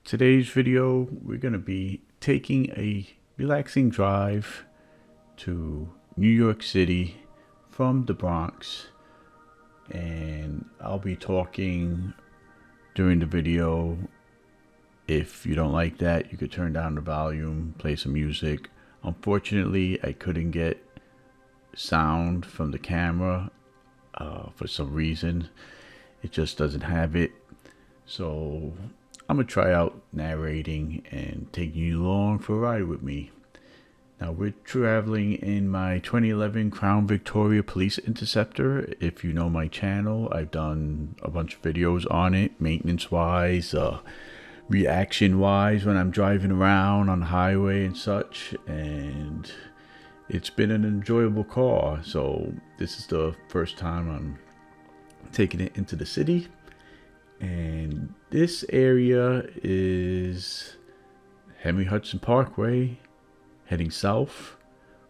Today's video, we're going to be taking a relaxing drive to New York City from the Bronx, and I'll be talking during the video. If you don't like that, you could turn down the volume, play some music. Unfortunately, I couldn't get sound from the camera for some reason. It just doesn't have it. So I'm going to try out narrating and taking you along for a ride with me. Now we're traveling in my 2011 Crown Victoria Police Interceptor. If you know my channel, I've done a bunch of videos on it, maintenance-wise, reaction-wise when I'm driving around on the highway and such. And it's been an enjoyable car. So this is the first time I'm taking it into the city. And this area is Henry Hudson Parkway, heading south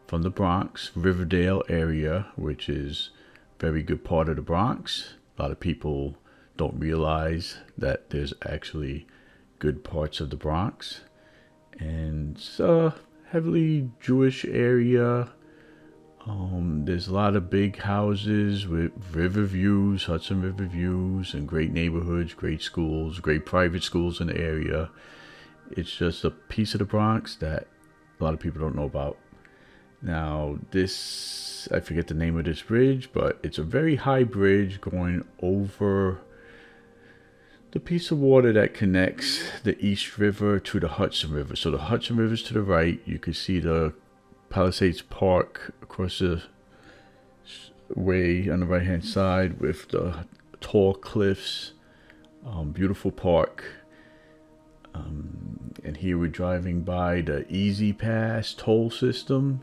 from the Bronx, Riverdale area, which is a very good part of the Bronx. A lot of people don't realize that there's actually good parts of the Bronx. And it's a heavily Jewish area. There's a lot of big houses with river views, Hudson River views, and great neighborhoods, great schools, great private schools in the area. It's just a piece of the Bronx that a lot of people don't know about. Now, this, I forget the name of this bridge, but it's a very high bridge going over the piece of water that connects the East River to the Hudson River. So the Hudson River's to the right. You can see the Palisades Park across the way on the right hand side with the tall cliffs. Beautiful park. And here we're driving by the Easy Pass toll system,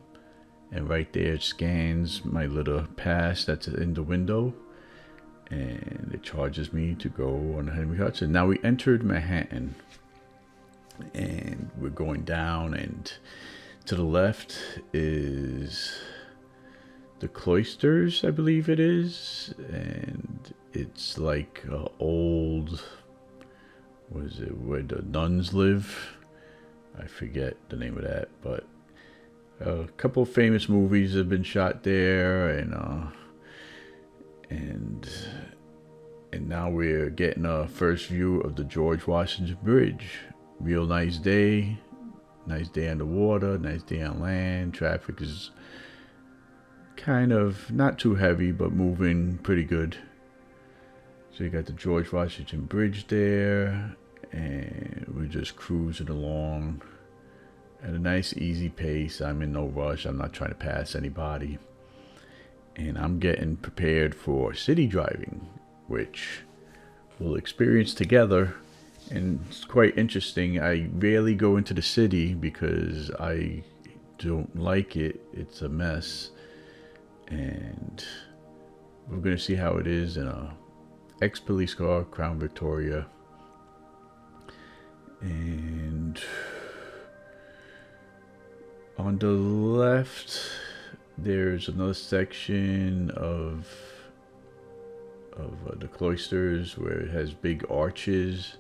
and right there it scans my little pass that's in the window, and it charges me to go on Henry Hudson. Now we entered Manhattan, and we're going down, and to the left is the Cloisters, I believe it is, and it's like old, what is it, where the nuns live? I forget the name of that, but a couple of famous movies have been shot there, and now we're getting a first view of the George Washington Bridge. Real nice day on the water, nice day on land. Traffic is kind of not too heavy, but moving pretty good. So you got the George Washington Bridge there, and we're just cruising along at a nice easy pace. I'm in no rush. I'm not trying to pass anybody. And I'm getting prepared for city driving, which we'll experience together. And it's quite interesting. I rarely go into the city because I don't like it. It's a mess. And we're going to see how it is in a ex-police car, Crown Victoria. And on the left, there's another section of the Cloisters where it has big arches.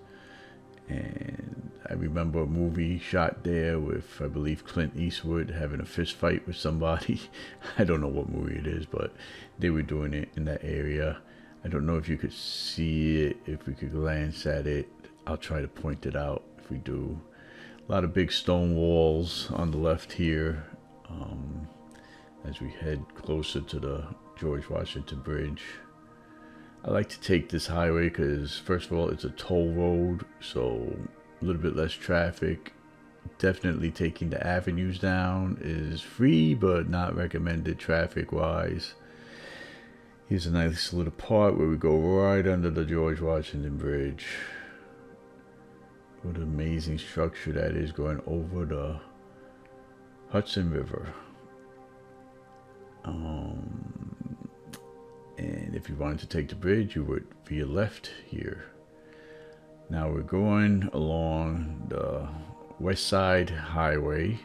And I remember a movie shot there with, I believe, Clint Eastwood having a fist fight with somebody. I don't know what movie it is, but they were doing it in that area. I don't know if you could see it, if we could glance at it. I'll try to point it out if we do. A lot of big stone walls on the left here as we head closer to the George Washington Bridge. I like to take this highway because, first of all, it's a toll road, so a little bit less traffic. Definitely taking the avenues down is free, but not recommended traffic-wise. Here's a nice little part where we go right under the George Washington Bridge. What an amazing structure that is, going over the Hudson River. And if you wanted to take the bridge, you would via left here. Now we're going along the West Side Highway,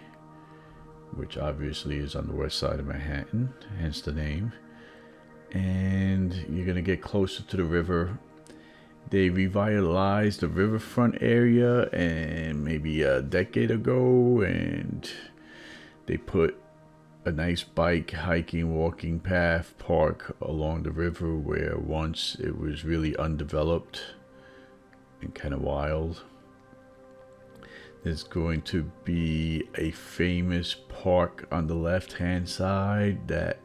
which obviously is on the west side of Manhattan, hence the name. And you're going to get closer to the river. They revitalized the riverfront area and maybe a decade ago, and they put a nice bike, hiking, walking path park along the river where once it was really undeveloped and kind of wild. There's going to be a famous park on the left hand side that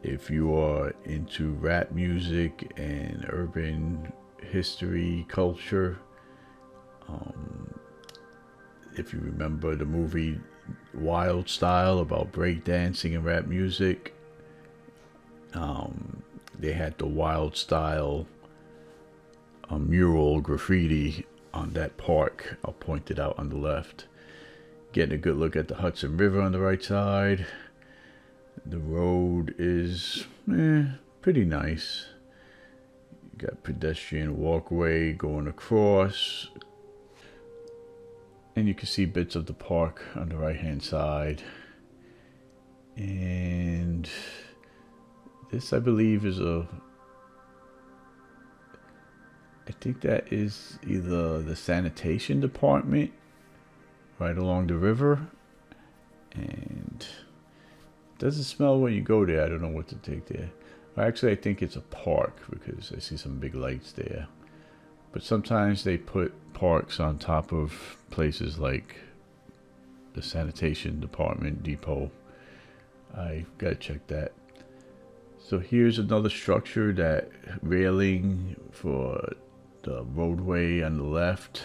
if you are into rap music and urban history culture, if you remember the movie Wild Style about breakdancing and rap music, they had the Wild Style mural graffiti on that park. I'll point it out on the left. Getting a good look at the Hudson River on the right side. The road is pretty nice. You got pedestrian walkway going across. And you can see bits of the park on the right hand side. And this, I believe, is I think that is either the sanitation department right along the river. And it doesn't smell when you go there. I don't know what to take there. Actually, I think it's a park because I see some big lights there. But sometimes they put parks on top of places like the sanitation department depot. I gotta check that. So here's another structure, that railing for the roadway on the left.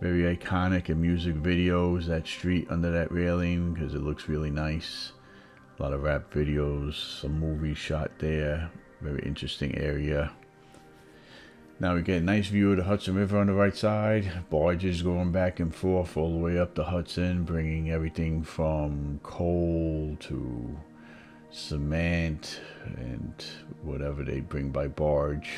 Very iconic in music videos, that street under that railing, because it looks really nice. A lot of rap videos, some movies shot there. Very interesting area. Now we get a nice view of the Hudson River on the right side. Barges going back and forth all the way up the Hudson, bringing everything from coal to cement and whatever they bring by barge.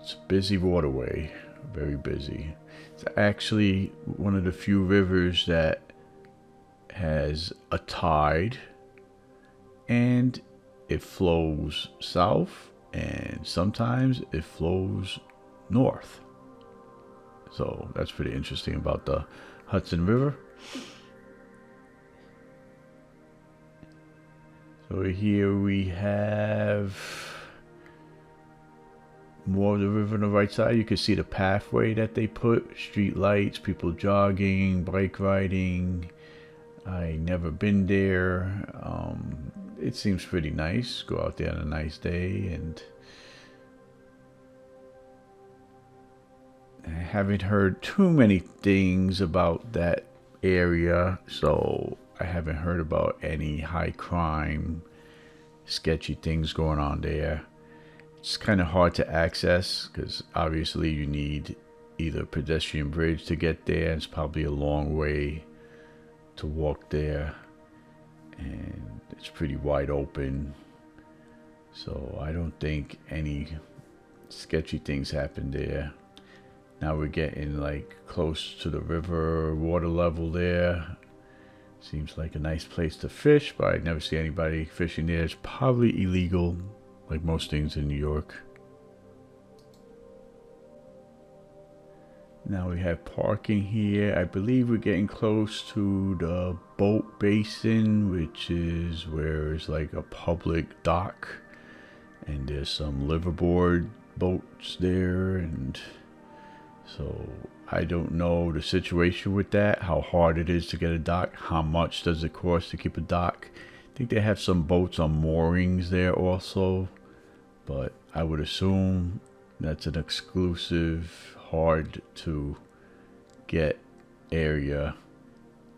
It's a busy waterway, very busy. It's actually one of the few rivers that has a tide, and it flows south, and sometimes it flows north. So that's pretty interesting about the Hudson River. So here we have more of the river on the right side. You can see the pathway that they put, street lights, people jogging, bike riding. I never been there. It seems pretty nice. Go out there on a nice day. And I haven't heard too many things about that area, so I haven't heard about any high crime, sketchy things going on there. It's kind of hard to access because obviously you need either a pedestrian bridge to get there. It's probably a long way to walk there, and it's pretty wide open, so I don't think any sketchy things happen there. Now we're getting like close to the river water level there. Seems like a nice place to fish, but I never see anybody fishing there. It's probably illegal, like most things in New York. Now we have parking here. I believe we're getting close to the boat basin, which is where it's like a public dock, and there's some liveaboard boats there. And so I don't know the situation with that, how hard it is to get a dock, how much does it cost to keep a dock. I think they have some boats on moorings there also, but I would assume that's an exclusive, hard to get area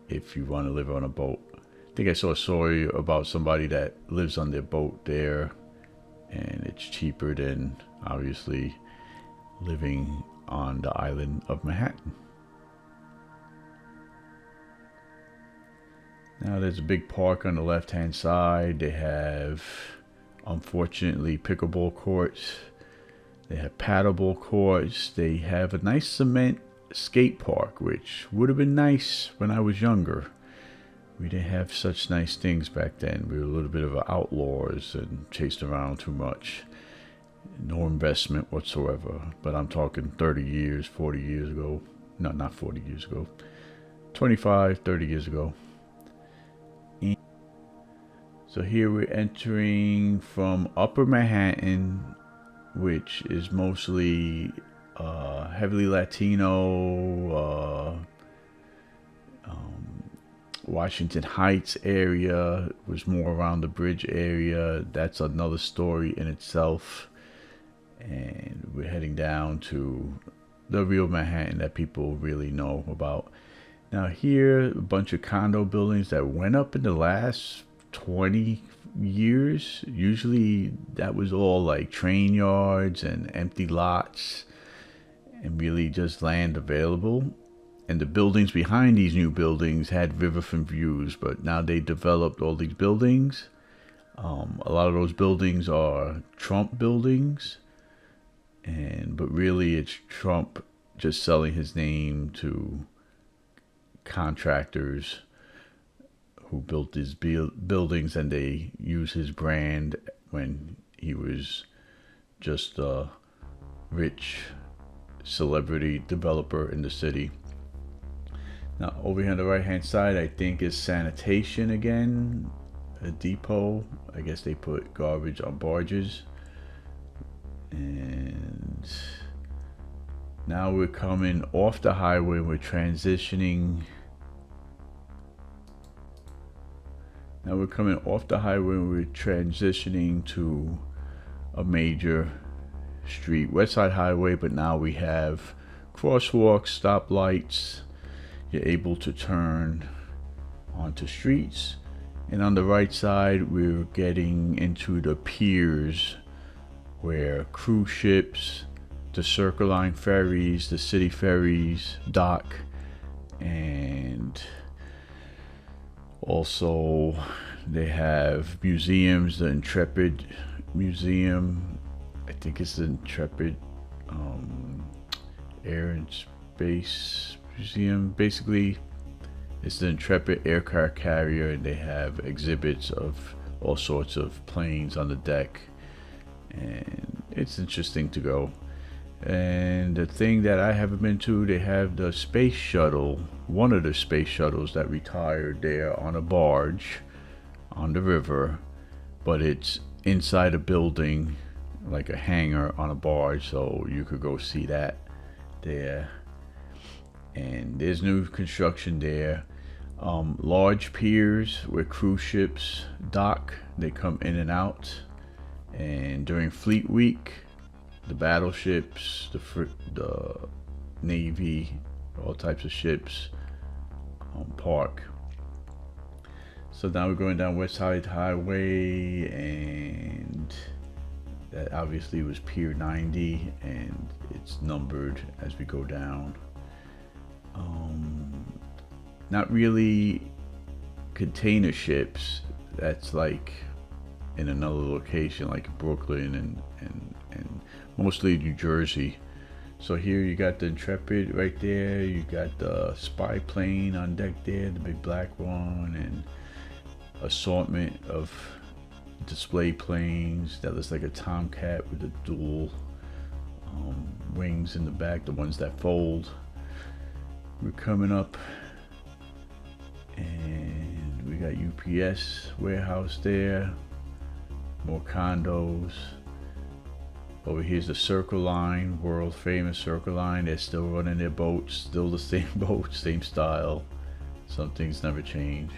if you want to live on a boat. I think I saw a story about somebody that lives on their boat there, and it's cheaper than obviously living on the island of Manhattan. Now there's a big park on the left hand side. They have, unfortunately, pickleball courts. They have paddleball courts. They have a nice cement skate park, which would have been nice when I was younger. We didn't have such nice things back then. We were a little bit of outlaws and chased around too much. no investment whatsoever. But I'm talking 30 years, 40 years ago. No, not 40 years ago. 25, 30 years ago. So here we're entering from Upper Manhattan, which is mostly heavily Latino. Washington Heights area was more around the bridge area. That's another story in itself. And we're heading down to the real Manhattan that people really know about. Now here, a bunch of condo buildings that went up in the last 20 years. Usually that was all like train yards and empty lots and really just land available. And the buildings behind these new buildings had riverfront views, but now they developed all these buildings. A lot of those buildings are Trump buildings, but really it's Trump just selling his name to contractors who built these buildings, and they use his brand when he was just a rich celebrity developer in the city. Now over here on the right hand side, I think is sanitation again, a depot. I guess they put garbage on barges. And now we're coming off the highway. We're transitioning. Now we're coming off the highway and we're transitioning to a major street, West Side Highway, but now we have crosswalks, stoplights. You're able to turn onto streets. And on the right side, we're getting into the piers where cruise ships, the Circle Line ferries, the city ferries dock, and also they have museums, the Intrepid Museum. I think it's the Intrepid Air and Space Museum. Basically, it's the Intrepid aircraft carrier, and they have exhibits of all sorts of planes on the deck, and it's interesting to go. And the thing that I haven't been to, they have the space shuttle, one of the space shuttles that retired there on a barge on the river, but it's inside a building, like a hangar on a barge, so you could go see that there. And there's new construction there. Large piers where cruise ships dock, they come in and out. And during Fleet Week, the battleships, the Navy, all types of ships park. So now we're going down West Side Highway, and that obviously was Pier 90, and it's numbered as we go down. Not really container ships. That's like in another location, like Brooklyn and mostly New Jersey. So here you got the Intrepid right there. You got the spy plane on deck there, the big black one, and assortment of display planes that looks like a Tomcat with the dual wings in the back, the ones that fold. We're coming up, and we got UPS warehouse there, more condos. Over here's the Circle Line, world famous Circle Line. They're still running their boats, still the same boat, same style. Some things never change.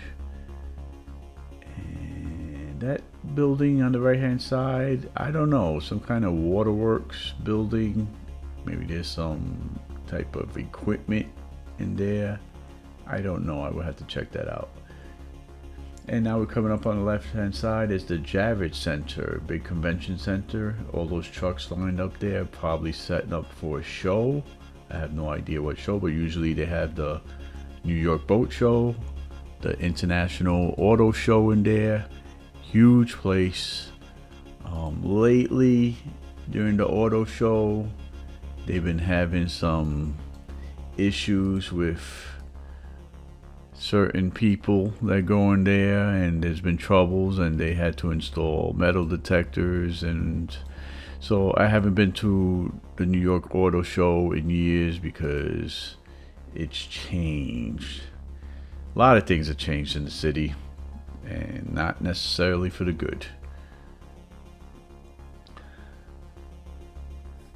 And that building on the right hand side, I don't know, some kind of waterworks building. Maybe there's some type of equipment in there. I don't know, I will have to check that out. And now we're coming up on the left hand side is the Javits Center, big convention center. All those trucks lined up there, probably setting up for a show. I have no idea what show, but usually they have the New York Boat Show, the International Auto Show in there. Huge place. Lately, during the auto show, they've been having some issues with certain people that go in there, and there's been troubles, and they had to install metal detectors and So I haven't been to the New York Auto Show in years because it's changed. A lot of things have changed in the city, and not necessarily for the good.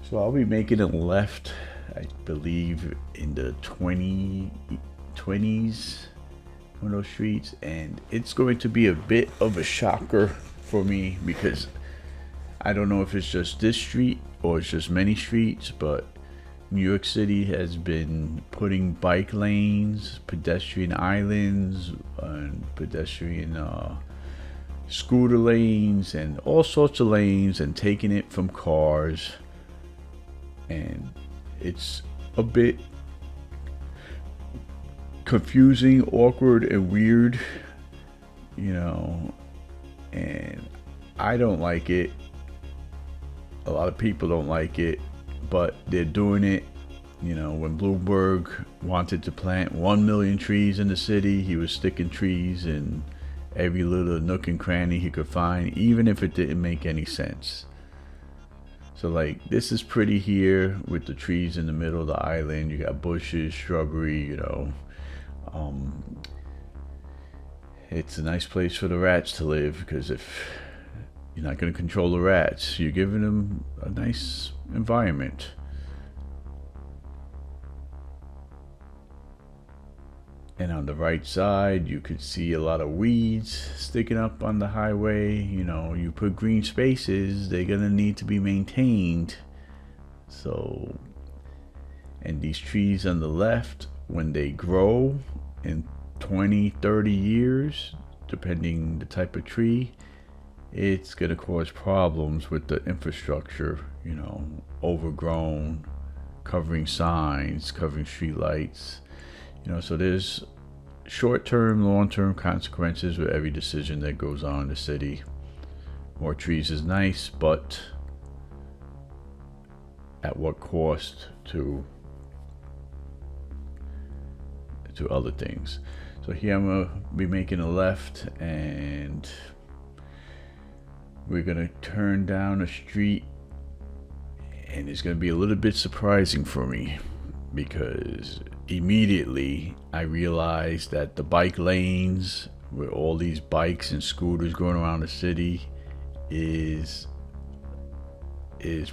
So I'll be making a left, I believe, in the 20s, one of those streets, and it's going to be a bit of a shocker for me because I don't know if it's just this street or it's just many streets, but New York City has been putting bike lanes, pedestrian islands, and pedestrian scooter lanes, and all sorts of lanes, and taking it from cars. And it's a bit confusing, awkward, and weird, and I don't like it. A lot of people don't like it, but they're doing it. When Bloomberg wanted to plant 1 million trees in the city, he was sticking trees in every little nook and cranny he could find, even if it didn't make any sense. So this is pretty here with the trees in the middle of the island. You got bushes, shrubbery, it's a nice place for the rats to live, because if you're not going to control the rats, you're giving them a nice environment. And on the right side, you could see a lot of weeds sticking up on the highway. You put green spaces, they're gonna need to be maintained. So, and these trees on the left, when they grow in 20, 30 years, depending the type of tree, it's gonna cause problems with the infrastructure, overgrown, covering signs, covering street lights. So there's short-term, long-term consequences with every decision that goes on in the city. More trees is nice, but at what cost to other things? So here I'm gonna be making a left, and we're gonna turn down a street, and it's gonna be a little bit surprising for me, because immediately I realized that the bike lanes with all these bikes and scooters going around the city is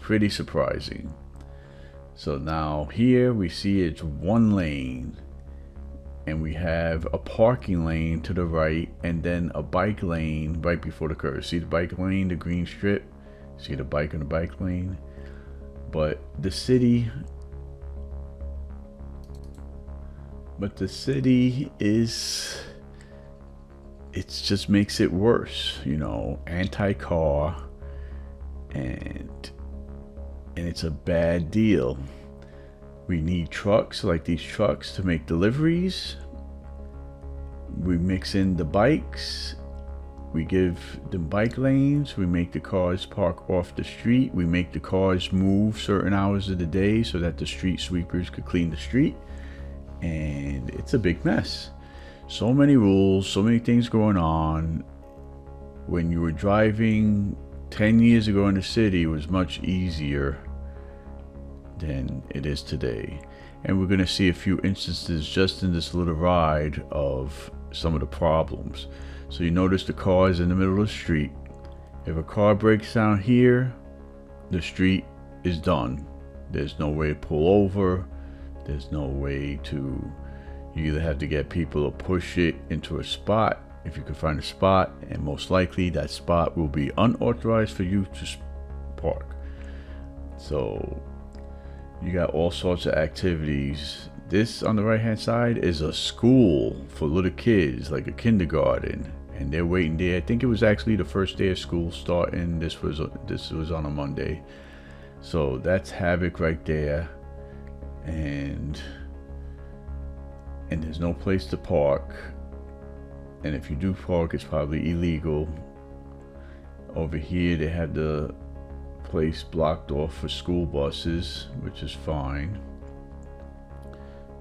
pretty surprising. So now here we see it's one lane, and we have a parking lane to the right, and then a bike lane right before the curve. See the bike lane, the green strip? See the bike on the bike lane? But the city is, it just makes it worse, anti-car, and it's a bad deal. We need trucks like these trucks to make deliveries. We mix in the bikes. We give them bike lanes. We make the cars park off the street. We make the cars move certain hours of the day so that the street sweepers could clean the street. And it's a big mess. So many rules, so many things going on. When you were driving 10 years ago in the city, it was much easier than it is today. And we're going to see a few instances just in this little ride of some of the problems. So you notice the car is in the middle of the street. If a car breaks down here, the street is done. There's no way to pull over. There's no way to, you either have to get people to push it into a spot, if you can find a spot, and most likely that spot will be unauthorized for you to park. So you got all sorts of activities. This on the right hand side is a school for little kids, like a kindergarten, and they're waiting there. I think it was actually the first day of school starting. This was on a Monday. So that's havoc right there. And there's no place to park, and if you do park, it's probably illegal. Over here they have the place blocked off for school buses, which is fine.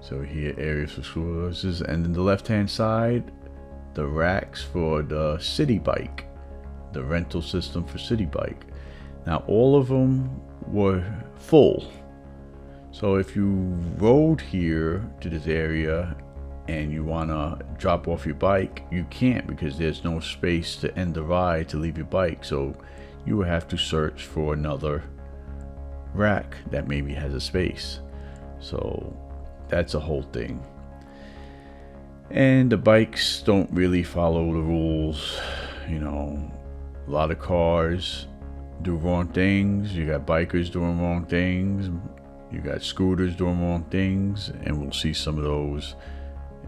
So here, areas for school buses, and then the left hand side, the racks for the city bike, the rental system for city bike. Now all of them were full. So if you rode here to this area and you want to drop off your bike, you can't, because there's no space to end the ride to leave your bike. So you will have to search for another rack that maybe has a space. So that's a whole thing. And the bikes don't really follow the rules. You know, a lot of cars do wrong things. You got bikers doing wrong things. You got scooters doing wrong things, and we'll see some of those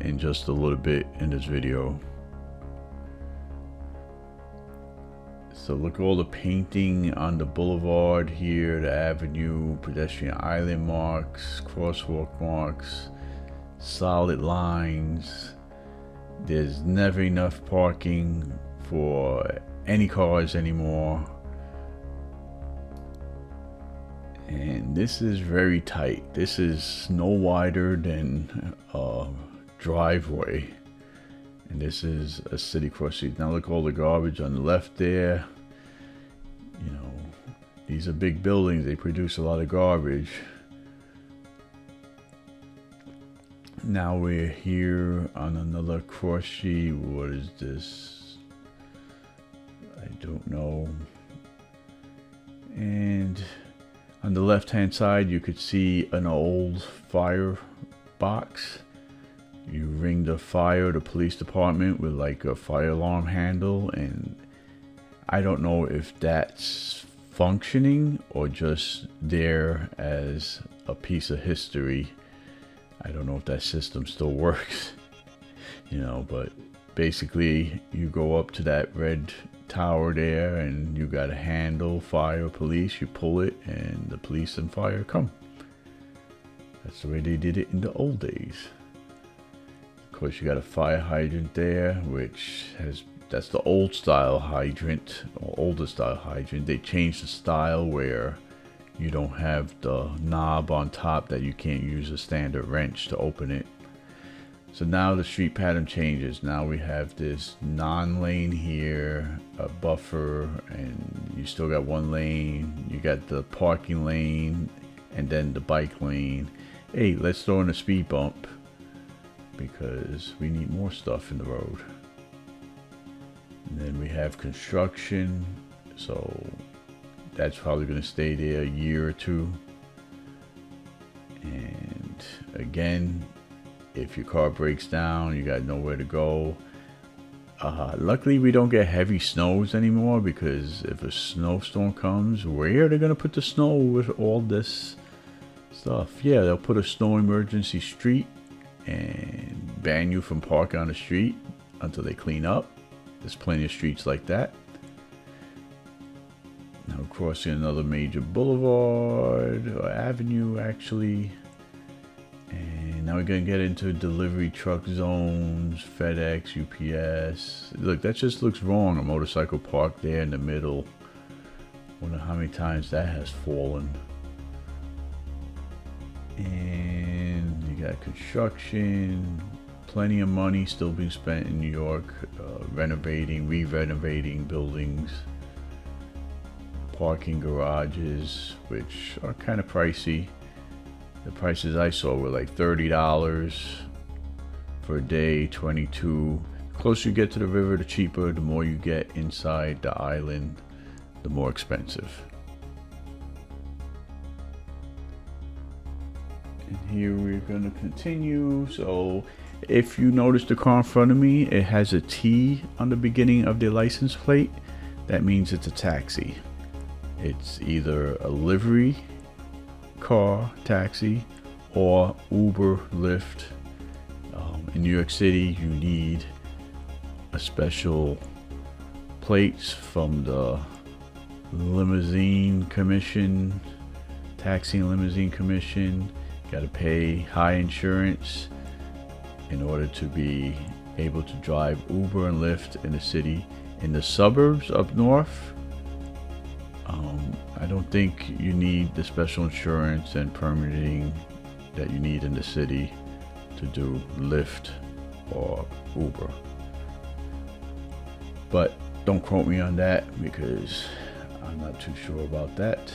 in just a little bit in this video. So look at all the painting on the boulevard here, the avenue, pedestrian island marks, crosswalk marks, solid lines. There's never enough parking for any cars anymore. And this is very tight. This is no wider than a driveway. And this is a city cross street. Now look at all the garbage on the left there. You know, these are big buildings. They produce a lot of garbage. Now we're here on another cross street. What is this? I don't know. And on the left hand side you could see an old fire box. You ring the police department with like a fire alarm handle, and I don't know if that's functioning or just there as a piece of history. I don't know if that system still works, you know, but basically you go up to that red tower there and you got a handle, fire, police, you pull it and the police and fire come. That's the way they did it in the old days. Of course you got a fire hydrant there, that's the old style hydrant, or older style hydrant. They changed the style where you don't have the knob on top that you can't use a standard wrench to open it. So now the street pattern changes. Now we have this non-lane here, a buffer, and you still got one lane. You got the parking lane and then the bike lane. Hey, let's throw in a speed bump because we need more stuff in the road. And then we have construction. So that's probably going to stay there a year or two. And again, if your car breaks down, you got nowhere to go. Luckily we don't get heavy snows anymore, because if a snowstorm comes, where are they going to put the snow with all this stuff? Yeah, they'll put a snow emergency street and ban you from parking on the street until they clean up. There's plenty of streets like that. Now crossing another major boulevard, or avenue actually. And now we're gonna get into delivery truck zones, FedEx, UPS. Look, that just looks wrong. A motorcycle parked there in the middle. Wonder how many times that has fallen. And you got construction, plenty of money still being spent in New York, renovating, re-renovating buildings, parking garages, which are kind of pricey. The prices I saw were like $30 for a day, $22. The closer you get to the river, the cheaper. The more you get inside the island, the more expensive. And here we're going to continue. So if you notice the car in front of me, it has a T on the beginning of the license plate. That means it's a taxi. It's either a livery car, taxi, or Uber, Lyft. In New York City, you need a special plates from the limousine commission, taxi and limousine commission. You got to pay high insurance in order to be able to drive Uber and Lyft in the city. In the suburbs up north, I don't think you need the special insurance and permitting that you need in the city to do Lyft or Uber. But don't quote me on that, because I'm not too sure about that.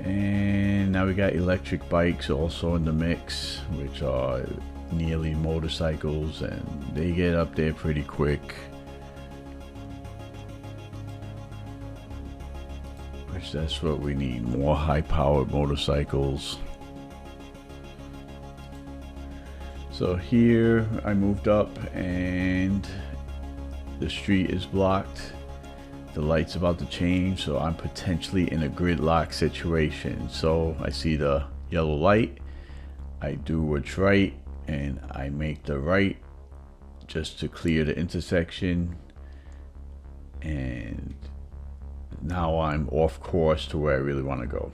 And now we got electric bikes also in the mix, which are nearly motorcycles, and they get up there pretty quick. Which that's what we need, more high-powered motorcycles. So here I moved up and the street is blocked. The light's about to change, so I'm potentially in a gridlock situation. So I see the yellow light, I do what's right, and I make the right just to clear the intersection. And now I'm off course to where I really want to go.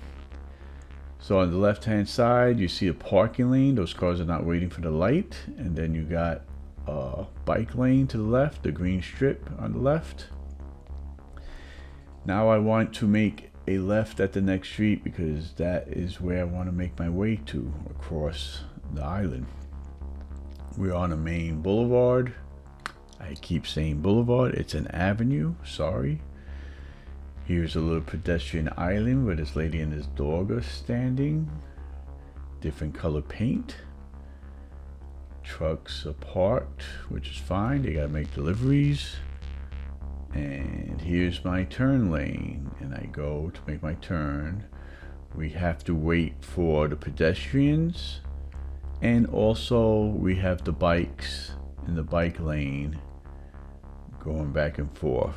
So on the left hand side you see a parking lane, those cars are not waiting for the light, and then you got a bike lane to the left, the green strip on the left. Now I want to make a left at the next street because that is where I want to make my way to across the island. We're on a main boulevard. I keep saying boulevard, it's an avenue, sorry. Here's a little pedestrian island where this lady and this dog are standing. Different color paint. Trucks are parked, which is fine. They gotta make deliveries. And here's my turn lane. And I go to make my turn. We have to wait for the pedestrians. And also we have the bikes in the bike lane going back and forth.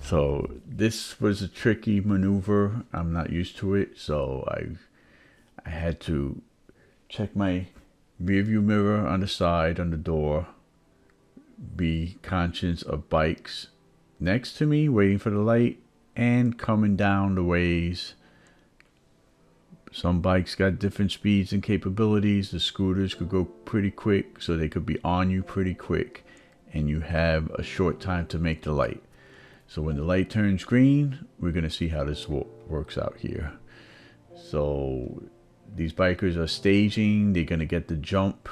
So this was a tricky maneuver. I'm not used to it, so I had to check my rearview mirror on the side, on the door, be conscious of bikes next to me waiting for the light and coming down the ways. Some bikes got different speeds and capabilities. The scooters could go pretty quick, so they could be on you pretty quick, and you have a short time to make the light. So when the light turns green, we're going to see how this works out here. So these bikers are staging. They're going to get the jump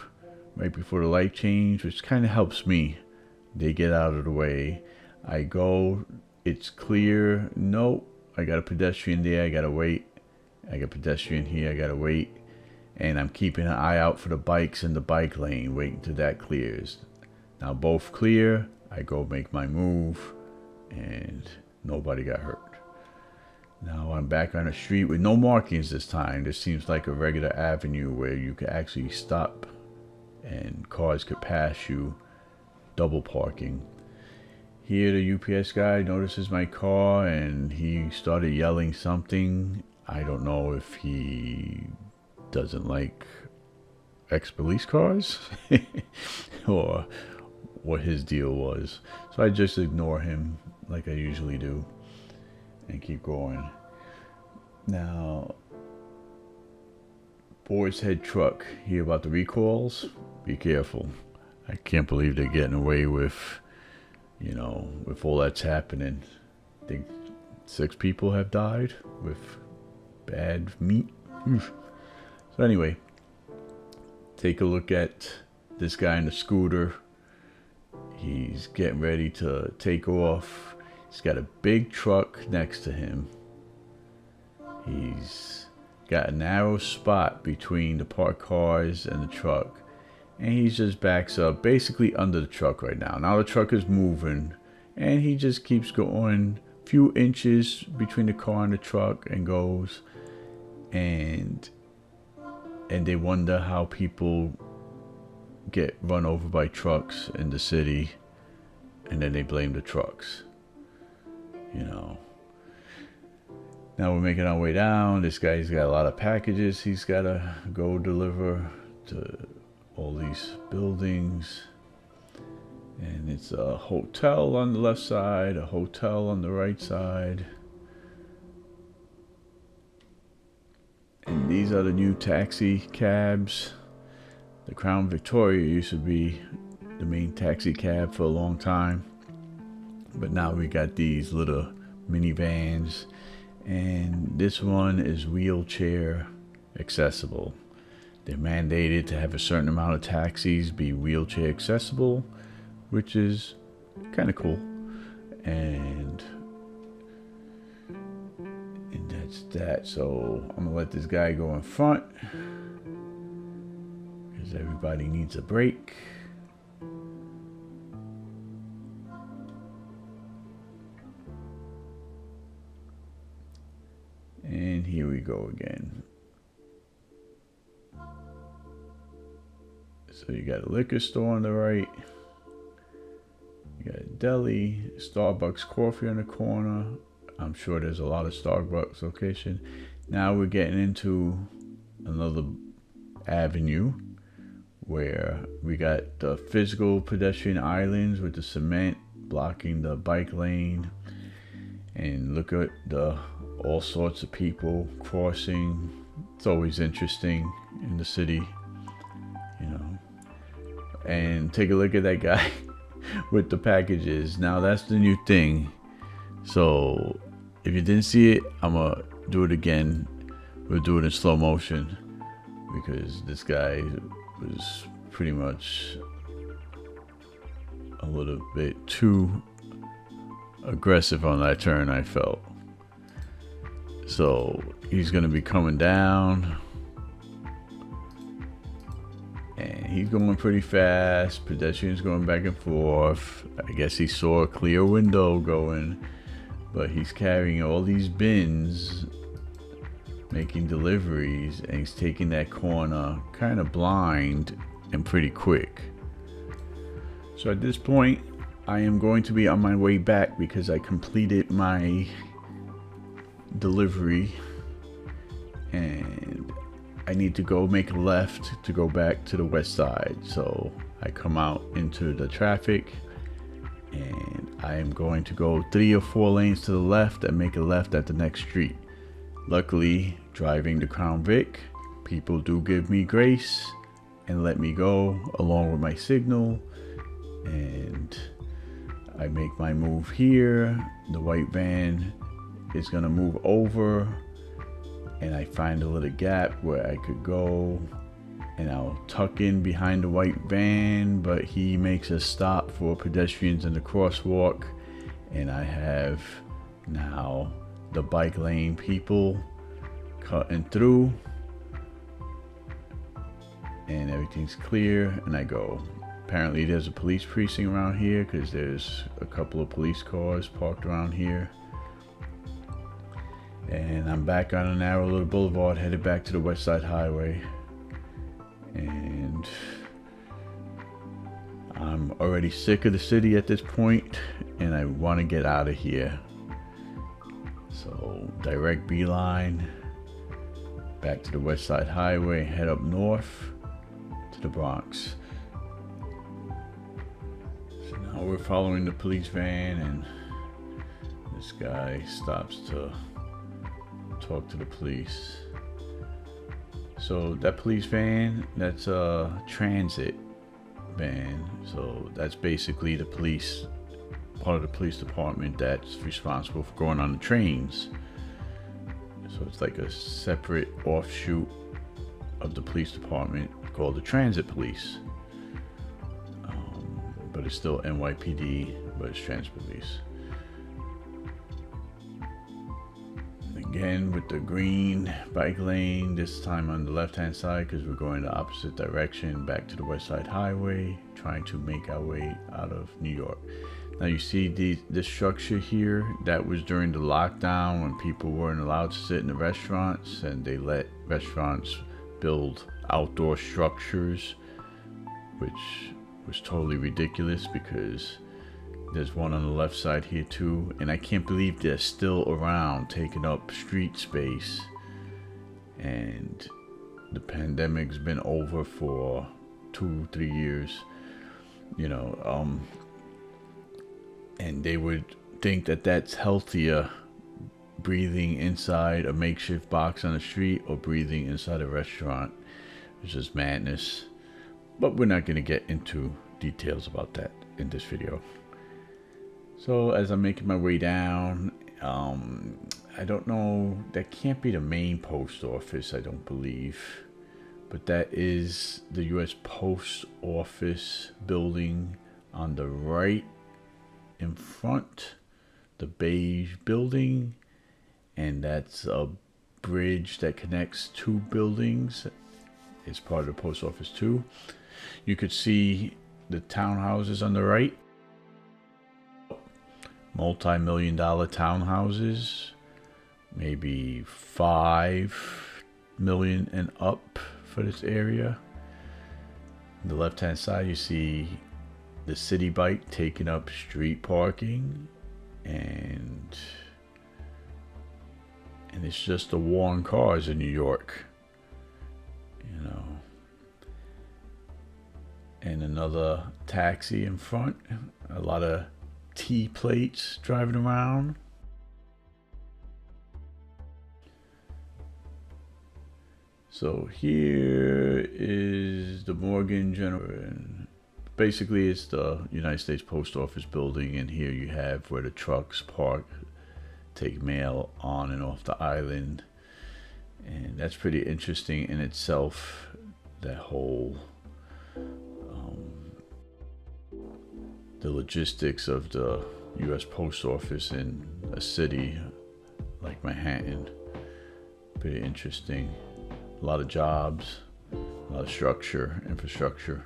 right before the light change, which kind of helps me. They get out of the way. I go, it's clear. Nope, I got a pedestrian there. I got to wait. I got a pedestrian here. I got to wait. And I'm keeping an eye out for the bikes in the bike lane, waiting till that clears. Now both clear. I go make my move. And nobody got hurt. Now I'm back on the street with no markings this time. This seems like a regular avenue where you could actually stop and cars could pass you, double parking. Here the UPS guy notices my car and he started yelling something. I don't know if he doesn't like ex-police cars or what his deal was. So I just ignore him like I usually do and keep going. Now, Boar's Head truck, hear about the recalls? Be careful. I can't believe they're getting away with, you know, with all that's happening. I think 6 people have died with bad meat. So anyway, take a look at this guy in the scooter. He's getting ready to take off. He's got a big truck next to him. He's got a narrow spot between the parked cars and the truck. And he just backs up basically under the truck right now. Now the truck is moving and he just keeps going a few inches between the car and the truck and goes. And they wonder how people get run over by trucks in the city, and then they blame the trucks, you know. Now we're making our way down. This guy's got a lot of packages he's got to go deliver to all these buildings, and it's a hotel on the left side, a hotel on the right side, and these are the new taxi cabs. The Crown Victoria used to be the main taxi cab for a long time, but now we got these little minivans, and this one is wheelchair accessible. They're mandated to have a certain amount of taxis be wheelchair accessible, which is kind of cool. And it's that. So I'm gonna let this guy go in front because everybody needs a break. And here we go again. So you got a liquor store on the right. You got a deli, Starbucks coffee on the corner. I'm sure there's a lot of Starbucks location. Now we're getting into another avenue where we got the physical pedestrian islands with the cement blocking the bike lane. And look at the all sorts of people crossing. It's always interesting in the city, you know. And take a look at that guy with the packages. Now that's the new thing. So if you didn't see it, I'm gonna do it again. We'll do it in slow motion because this guy was pretty much a little bit too aggressive on that turn, I felt. So he's gonna be coming down and he's going pretty fast. Pedestrians going back and forth. I guess he saw a clear window going, but he's carrying all these bins, making deliveries, and he's taking that corner kind of blind and pretty quick. So at this point, I am going to be on my way back because I completed my delivery and I need to go make a left to go back to the west side. So I come out into the traffic and I am going to go 3 or 4 lanes to the left and make a left at the next street. Luckily, driving the Crown Vic, people do give me grace and let me go along with my signal, and I make my move here. The white van is gonna move over and I find a little gap where I could go and I'll tuck in behind the white van, but he makes a stop for pedestrians in the crosswalk, and I have now the bike lane people cutting through and everything's clear, and I go. Apparently there's a police precinct around here because there's a couple of police cars parked around here. And I'm back on a narrow little boulevard headed back to the West Side Highway. And I'm already sick of the city at this point and I want to get out of here. So direct beeline back to the West Side Highway, head up north to the Bronx. So now we're following the police van and this guy stops to talk to the police. So that police van, that's a transit van. So that's basically the police, part of the police department that's responsible for going on the trains. So it's like a separate offshoot of the police department called the transit police. But it's still NYPD, but it's transit police. Again with the green bike lane, this time on the left hand side because we're going the opposite direction back to the West Side Highway, trying to make our way out of New York. Now you see this structure here, that was during the lockdown when people weren't allowed to sit in the restaurants and they let restaurants build outdoor structures, which was totally ridiculous because there's one on the left side here too, and I can't believe they're still around taking up street space. And the pandemic's been over for 2-3 years, you know, and they would think that that's healthier, breathing inside a makeshift box on the street or breathing inside a restaurant. It's just madness. But we're not going to get into details about that in this video. So as I'm making my way down, I don't know, that can't be the main post office, I don't believe, but that is the US Post Office building on the right in front, the beige building, and that's a bridge that connects two buildings. It's part of the post office too. You could see the townhouses on the right, multi-million-dollar townhouses, maybe 5 million and up for this area. On the left-hand side, you see the city bike taking up street parking, and it's just a war on cars in New York, you know. And another taxi in front, a lot of T plates driving around. So here is the Morgan General. Basically, it's the United States Post Office building, and here you have where the trucks park, take mail on and off the island. And that's pretty interesting in itself, that whole the logistics of the US Post Office in a city like Manhattan. Pretty interesting. A lot of jobs, a lot of structure, infrastructure.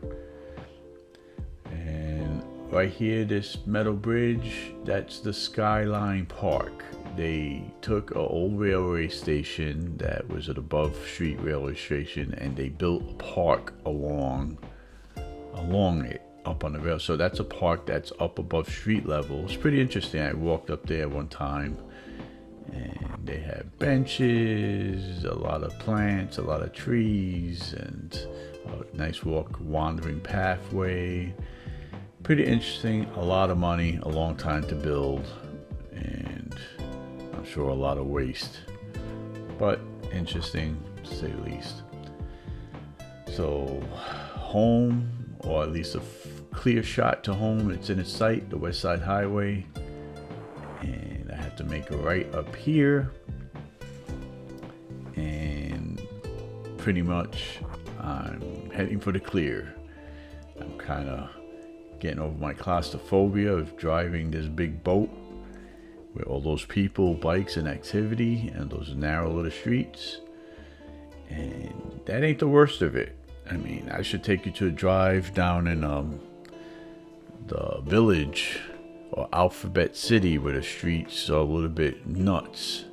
And right here, this metal bridge, that's the Skyline Park. They took an old railway station that was an above street railway station, and they built a park along it, up on the rail. So that's a park that's up above street level. It's pretty interesting. I walked up there one time, and they have benches, a lot of plants, a lot of trees, and a nice wandering pathway. Pretty interesting. A lot of money, a long time to build, and I'm sure a lot of waste, but interesting to say the least. So home, or at least a clear shot to home, it's in its sight, the West Side Highway, and I have to make a right up here, and pretty much I'm heading for the clear. I'm kind of getting over my claustrophobia of driving this big boat with all those people, bikes, and activity, and those narrow little streets. And that ain't the worst of it. I mean, I should take you to a drive down in the Village or Alphabet City, where the streets are a little bit nuts.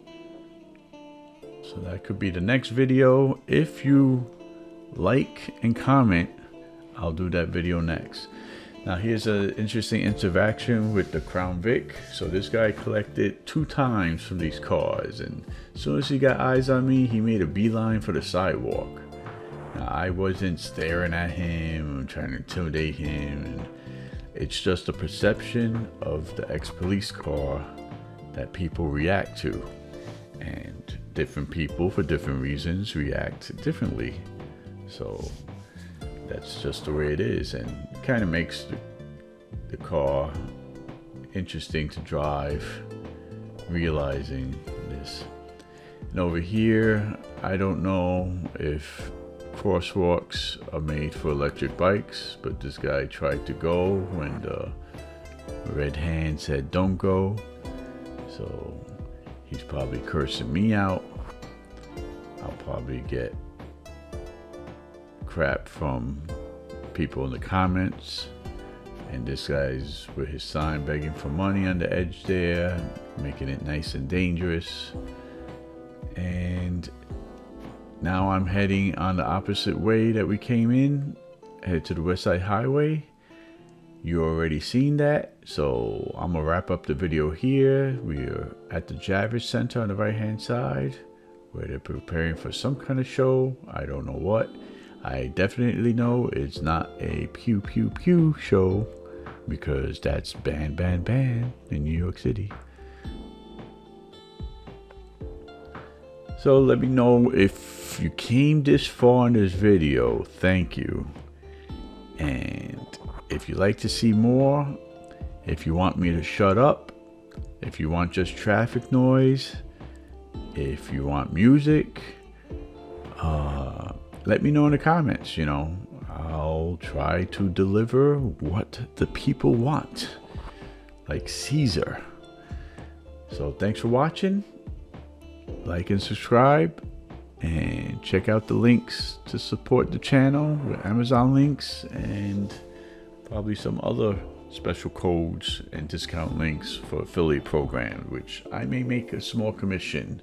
So that could be the next video. If you like and comment, I'll do that video next. Now here's an interesting interaction with the Crown Vic. So this guy collected 2 times from these cars, and as soon as he got eyes on me, he made a beeline for the sidewalk. Now, I wasn't staring at him or trying to intimidate him, and it's just a perception of the ex-police car that people react to, and different people for different reasons react differently. So that's just the way it is, and it kind of makes the car interesting to drive, realizing this. And over here, I don't know if crosswalks are made for electric bikes, but this guy tried to go when the red hand said don't go, so he's probably cursing me out. I'll probably get crap from people in the comments, and this guy's with his sign begging for money on the edge there, making it nice and dangerous. And now I'm heading on the opposite way that we came in, head to the West Side Highway. You already seen that, so I'm gonna wrap up the video here. We're at the Javits Center on the right hand side, where they're preparing for some kind of show. I don't know what. I definitely know it's not a pew pew pew show, because that's ban ban ban in New York City. So let me know if you came this far in this video. Thank you. And if you'd like to see more, if you want me to shut up, if you want just traffic noise, if you want music, let me know in the comments. You know, I'll try to deliver what the people want, like Caesar. So thanks for watching, like and subscribe, and check out the links to support the channel with Amazon links and probably some other special codes and discount links for affiliate program, which I may make a small commission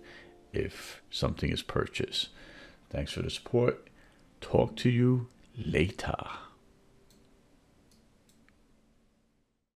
if something is purchased. Thanks for the support. Talk to you later.